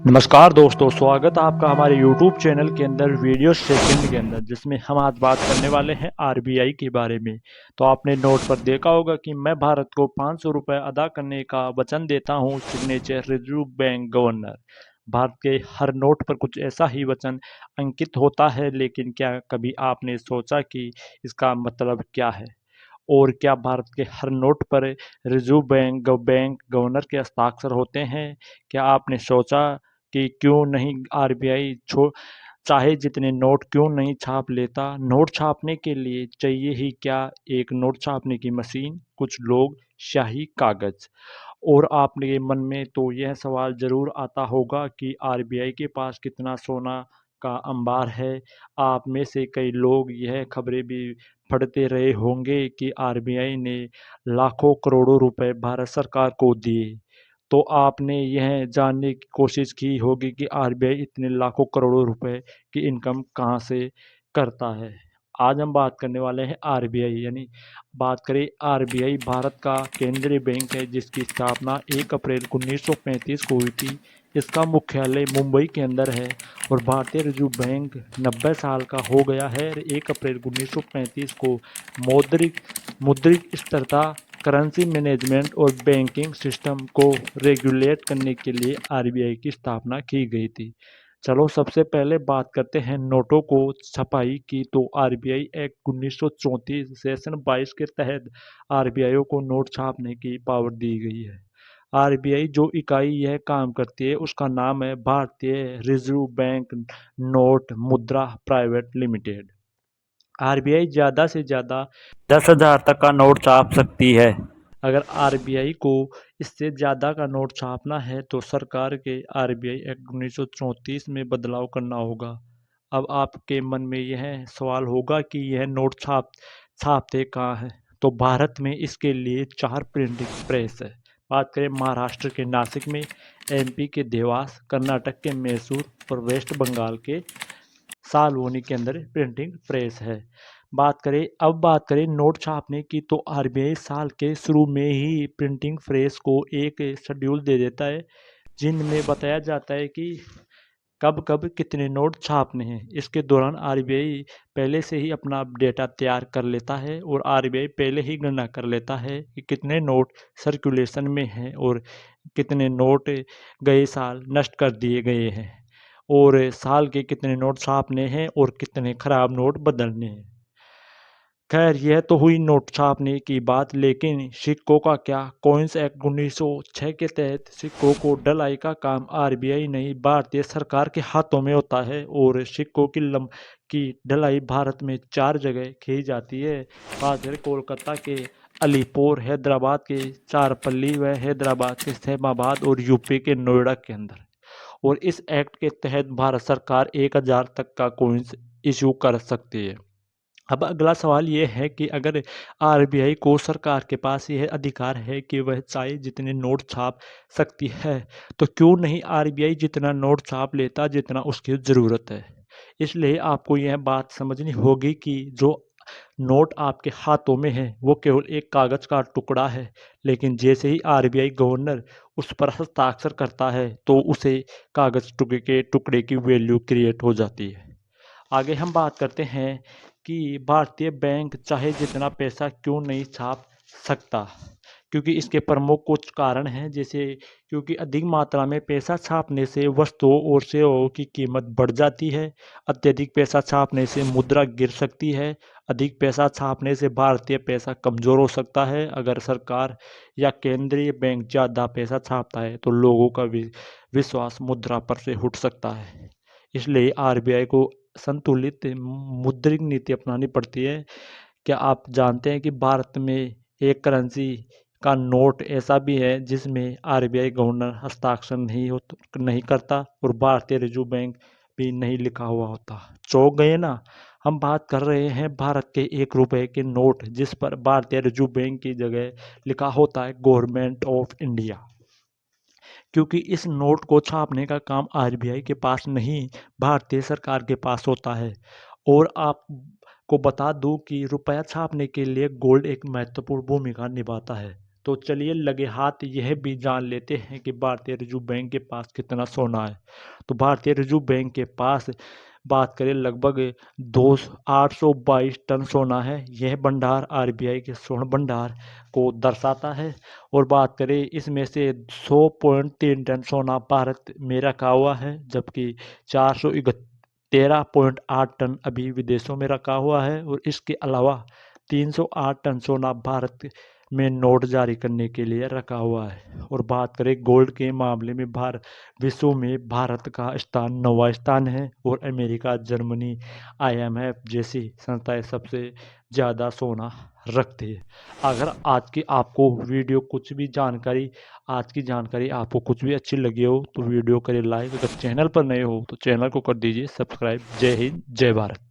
नमस्कार दोस्तों, स्वागत है आपका हमारे YouTube चैनल के अंदर वीडियो सेकंड के अंदर, जिसमें हम आज बात करने वाले हैं आरबीआई के बारे में। तो आपने नोट पर देखा होगा कि मैं भारत को 500 रुपये अदा करने का वचन देता हूं, signature reserve bank governor. Bharat के हर नोट पर कुछ ऐसा ही वचन अंकित होता है, लेकिन क्या कभी आपने सोचा कि इसका मतलब क्या है? और क्या भारत के हर नोट पर रिजर्व बैंक गवर्नर के हस्ताक्षर होते हैं? क्या आपने सोचा कि क्यों नहीं आरबीआई छो चाहे जितने नोट क्यों नहीं छाप लेता? नोट छापने के लिए चाहिए ही क्या? एक नोट छापने की मशीन, कुछ लोग, स्याही, कागज। और आपके मन में तो यह सवाल ज़रूर आता होगा कि आरबीआई के पास कितना सोना का अंबार है। आप में से कई लोग यह खबरें भी पढ़ते रहे होंगे कि आरबीआई ने लाखों करोड़ों रुपए भारत सरकार को दिए। तो आपने यह जानने की कोशिश की होगी कि आरबीआई इतने लाखों करोड़ों रुपए की इनकम कहाँ से करता है। आज हम बात करने वाले हैं आरबीआई, यानी बात करें आरबीआई भारत का केंद्रीय बैंक है, जिसकी स्थापना 1 अप्रैल 1935 को हुई थी। इसका मुख्यालय मुंबई के अंदर है और भारतीय रिजर्व बैंक 90 साल का हो गया है। 1 अप्रैल 1935 को मौद्रिक मुद्रिक स्थिरता, करेंसी मैनेजमेंट और बैंकिंग सिस्टम को रेगुलेट करने के लिए आरबीआई की स्थापना की गई थी। चलो सबसे पहले बात करते हैं नोटों को छपाई की। तो आरबीआई एक्ट 1934 सेशन 22 के तहत आरबीआई को नोट छापने की पावर दी गई है। आरबीआई जो इकाई यह काम करती है उसका नाम है भारतीय रिजर्व बैंक नोट मुद्रा प्राइवेट लिमिटेड। आरबीआई ज़्यादा से ज़्यादा 10,000 तक का नोट छाप सकती है। अगर आरबीआई को इससे ज़्यादा का नोट छापना है तो सरकार के आरबीआई एक्ट 1934 में बदलाव करना होगा। अब आपके मन में यह सवाल होगा कि यह नोट छापते कहाँ हैं? तो भारत में इसके लिए 4 प्रिंटिंग प्रेस है। बात करें महाराष्ट्र के नासिक में, एमपी के देवास, कर्नाटक के मैसूर और वेस्ट बंगाल के सालवोनी के अंदर प्रिंटिंग प्रेस है। बात करें नोट छापने की, तो आरबीआई साल के शुरू में ही प्रिंटिंग प्रेस को एक शेड्यूल दे देता है, जिनमें बताया जाता है कि कब कब कितने नोट छापने हैं। इसके दौरान आरबीआई पहले से ही अपना डेटा तैयार कर लेता है और आरबीआई पहले ही गणना कर लेता है कि कितने नोट सर्कुलेशन में हैं और कितने नोट गए साल नष्ट कर दिए गए हैं और साल के कितने नोट छापने हैं और कितने खराब नोट बदलने हैं। खैर, यह तो हुई नोट छापने की बात, लेकिन सिक्कों का क्या? कॉइन्स एक्ट 1906 के तहत सिक्कों को ढलाई का काम आरबीआई नहीं, भारतीय सरकार के हाथों में होता है और सिक्कों की ढलाई भारत में 4 जगह की जाती है। बात करें कोलकाता के अलीपुर, हैदराबाद के चारपल्ली व हैदराबाद के इस्लामाबाद और यूपी के नोएडा के अंदर। और इस एक्ट के तहत भारत सरकार 1,000 तक का कॉइन्स इशू कर सकती है। अब अगला सवाल ये है कि अगर आरबीआई को सरकार के पास यह अधिकार है कि वह चाहे जितने नोट छाप सकती है, तो क्यों नहीं आरबीआई जितना नोट छाप लेता जितना उसकी ज़रूरत है? इसलिए आपको यह बात समझनी होगी कि जो नोट आपके हाथों में है वो केवल एक कागज़ का टुकड़ा है, लेकिन जैसे ही आरबीआई गवर्नर उस पर हस्ताक्षर करता है तो उसे कागज़ के टुकड़े की वैल्यू क्रिएट हो जाती है। आगे हम बात करते हैं कि भारतीय बैंक चाहे जितना पैसा क्यों नहीं छाप सकता, क्योंकि इसके प्रमुख कुछ कारण हैं, जैसे क्योंकि अधिक मात्रा में पैसा छापने से वस्तुओं और सेवाओं की कीमत बढ़ जाती है। अत्यधिक पैसा छापने से मुद्रा गिर सकती है। अधिक पैसा छापने से भारतीय पैसा कमज़ोर हो सकता है। अगर सरकार या केंद्रीय बैंक ज़्यादा पैसा छापता है तो लोगों का विश्वास मुद्रा पर से उठ सकता है। इसलिए आरबीआई को संतुलित मौद्रिक नीति अपनानी पड़ती है। क्या आप जानते हैं कि भारत में एक करेंसी का नोट ऐसा भी है जिसमें आरबीआई गवर्नर हस्ताक्षर नहीं करता और भारतीय रिजर्व बैंक भी नहीं लिखा हुआ होता? चौंक गए ना? हम बात कर रहे हैं भारत के 1 रुपए के नोट, जिस पर भारतीय रिजर्व बैंक की जगह लिखा होता है गवर्नमेंट ऑफ इंडिया। क्योंकि इस नोट को छापने का काम आरबीआई के पास नहीं, भारतीय सरकार के पास होता है। और आपको बता दूं कि रुपया छापने के लिए गोल्ड एक महत्वपूर्ण भूमिका निभाता है। तो चलिए लगे हाथ यह भी जान लेते हैं कि भारतीय रिजर्व बैंक के पास कितना सोना है। तो भारतीय रिजर्व बैंक के पास बात करें लगभग 822 टन सोना है। यह भंडार आरबीआई के स्वर्ण भंडार को दर्शाता है। और बात करें इसमें से 100.3 टन सोना भारत में रखा हुआ है, जबकि 413.8 टन अभी विदेशों में रखा हुआ है। और इसके अलावा 308 टन सोना भारत में नोट जारी करने के लिए रखा हुआ है। और बात करें गोल्ड के मामले में विश्व में भारत का स्थान 9वां स्थान है। और अमेरिका, जर्मनी, आईएमएफ जैसी संस्थाएं सबसे ज़्यादा सोना रखते हैं। अगर आज की जानकारी आपको कुछ भी अच्छी लगी हो तो वीडियो करें लाइक। अगर चैनल पर नए हो तो चैनल को कर दीजिए सब्सक्राइब। जय हिंद, जय भारत।